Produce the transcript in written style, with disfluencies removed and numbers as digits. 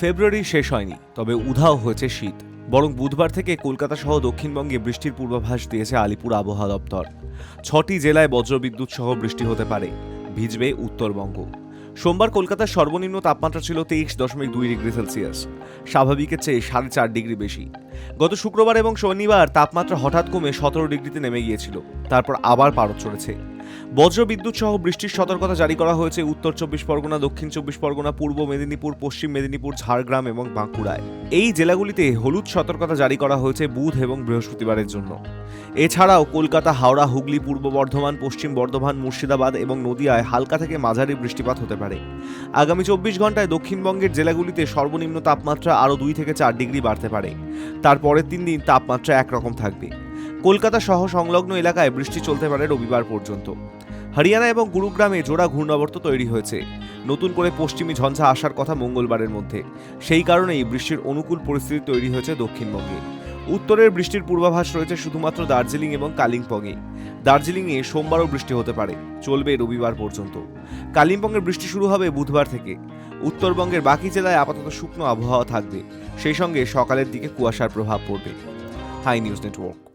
ফেব্রুয়ারি শেষ হয়নি, তবে উধাও হয়েছে শীত। বরং বুধবার থেকে কলকাতা সহ দক্ষিণবঙ্গে বৃষ্টির পূর্বাভাস দিয়েছে আলিপুর আবহাওয়া দপ্তর। 6টি জেলায় বজ্রবিদ্যুৎ সহ বৃষ্টি হতে পারে, ভিজবে উত্তরবঙ্গ। সোমবার কলকাতার সর্বনিম্ন তাপমাত্রা ছিল 23.2 ডিগ্রি সেলসিয়াস, স্বাভাবিকের চেয়ে 4.5 ডিগ্রি বেশি। গত শুক্রবার এবং শনিবার তাপমাত্রা হঠাৎ কমে 17 ডিগ্রিতে নেমে গিয়েছিল, তারপর আবার পারদ চড়েছে। বজ্রবিদ্যুৎ সহ বৃষ্টির সতর্কতা জারি করা হয়েছে উত্তর 24 পরগনা, দক্ষিণ 24 পরগনা, পূর্ব মেদিনীপুর, পশ্চিম মেদিনীপুর, ঝাড়গ্রাম এবং বাঁকুড়ায়। এই জেলাগুলিতে হলুদ সতর্কতা জারি করা হয়েছে বুধ এবং বৃহস্পতিবারের জন্য। এছাড়াও কলকাতা, হাওড়া, হুগলি, পূর্ব বর্ধমান, পশ্চিম বর্ধমান, মুর্শিদাবাদ এবং নদিয়ায় হালকা থেকে মাঝারি বৃষ্টিপাত হতে পারে। আগামী 24 ঘন্টায় দক্ষিণবঙ্গের জেলাগুলিতে সর্বনিম্ন তাপমাত্রা আরও 2 থেকে 4 ডিগ্রি বাড়তে পারে। তারপরের 3 দিন তাপমাত্রা একরকম থাকবে। কলকাতা সহ সংলগ্ন এলাকায় বৃষ্টি চলতে পারে রবিবার পর্যন্ত। হরিয়ানা এবং গুরুগ্রামে জোড়া ঘূর্ণাবর্ত তৈরি হয়েছে। নতুন করে পশ্চিমী ঝঞ্ঝা আসার কথা মঙ্গলবারের মধ্যে। সেই কারণেই বৃষ্টির অনুকূল পরিস্থিতি তৈরি হয়েছে দক্ষিণবঙ্গে। উত্তরের বৃষ্টির পূর্বাভাস রয়েছে শুধুমাত্র দার্জিলিং এবং কালিম্পংয়ে। দার্জিলিংয়ে সোমবারও বৃষ্টি হতে পারে, চলবে রবিবার পর্যন্ত। কালিম্পংয়ের বৃষ্টি শুরু হবে বুধবার থেকে। উত্তরবঙ্গের বাকি জেলায় আপাতত শুকনো আবহাওয়া থাকবে, সেই সঙ্গে সকালের দিকে কুয়াশার প্রভাব পড়বে। High news network.